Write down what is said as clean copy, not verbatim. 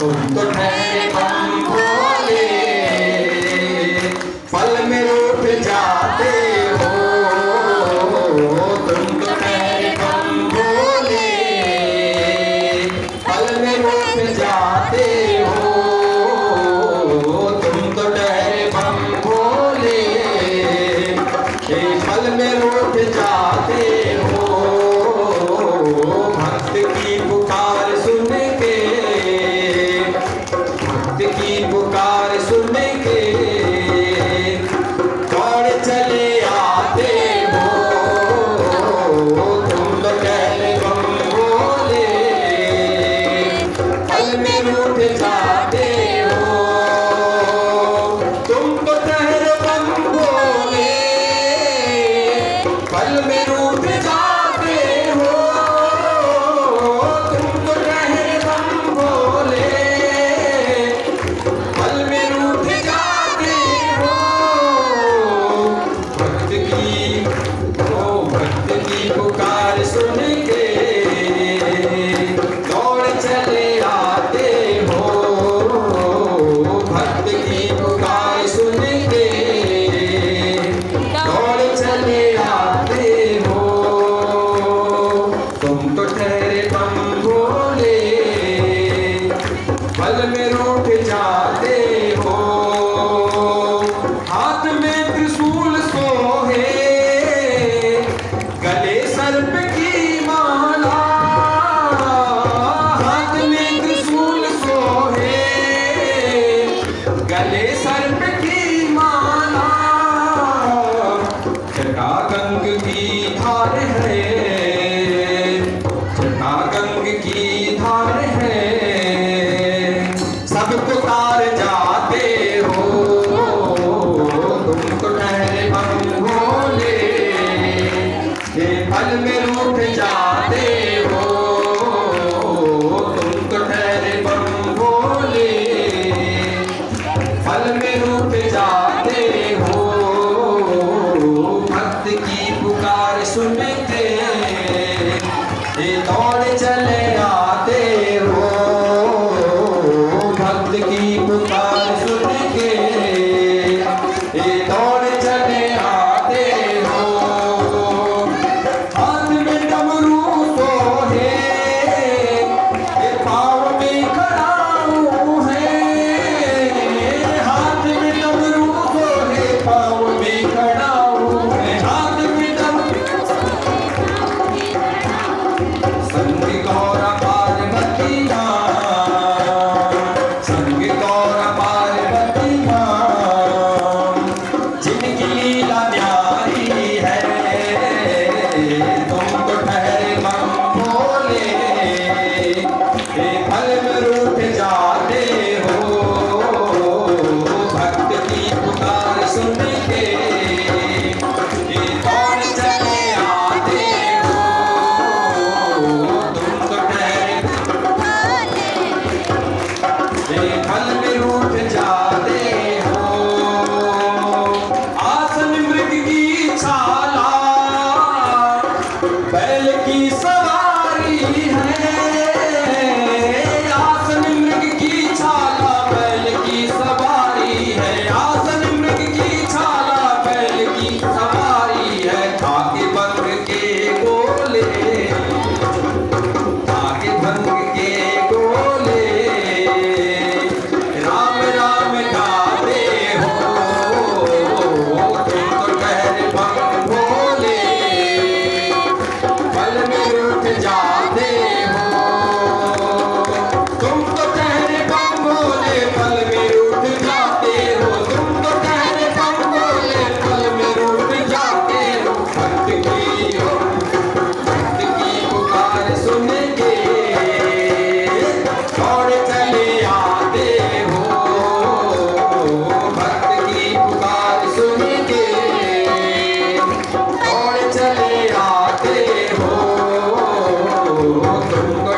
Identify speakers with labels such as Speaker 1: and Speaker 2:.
Speaker 1: तुम तो ठहरे बम भोले, पल में रूठ जाते हो। तुम तो ठहरे बम भोले, पल में रूठ जाते हो। तुम तो ठहरे बम भोले, पल में रूठ जाते हो। भक्त की पुकार सुन के, भक्त की पुकार सुन के दौड़ चले आते हो। तुम तो ठहरे बम भोले, पल में रूठ जाते हो। तुम तो ठहरे बम भोले, पल में रूठ जाते हो। तुम तो ठहरे बम भोले, पल में रूठ जाते हो। भक्त की पुकार सुन के दौड़ चले आते हो। भक्त की पुकार सुन के दौड़ चले आते हो। तुम तो ठहरे बम भोले, पल में रूठ जाते हो। हाथ में त्रिशूल सोहे, गले सर्प की माला। हाथ में त्रिशूल सोहे, गले सर्प की माला। जटा गंग की धार है, जटा गंग की धार है। सबको तार जाते हो। तुम तो ठहरे बम भोले, ये पल में रूठ जाते हो। तुम तो ठहरे बम भोले, पल में रूठ जाते हो। भक्त की पुकार सुन के ये दौड़ चले आते हो। भक्त की पुकार सुन के ये दौड़ चले आते हो। हाथ में डमरू सोहे, ये पाँव में खड़ाऊ है। हाथ में डमरू सोहे, पाँव में खड़ाऊ है। हाथ में डमरू संग गौरा पार्वती माँ, संग गौरा पार्वती माँ, जिनकी लीला न्यारी है। तुम तो ठहरे बम भोले, पल में रूठ जाते हो। भक्त की पुकार सुन के दौड़ चले आते हो। तुम तो ठहरे पल में रूठ जाते हो। आसन मृग की छाला, बैल की सवारी है। आसन मृग की छाला, बैल की सवारी है। आसन मृग की छाला, बैल की सवारी है। आगे बंग के गोले, आगे भंग के गोले, राम राम गाते हो। तुम तो ठहरे बम भोले, पल में रूठ जाते हो। तुम तो ठहरे बम भोले, पल में रूठ जाते हो। तुम तो ठहरे बम भोले, पल में रूठ जाते हो। भक्त की पुकार सुन के दौड़ चले आते हो। भक्त की पुकार सुन के दौड़ चले आते हो। तुम तो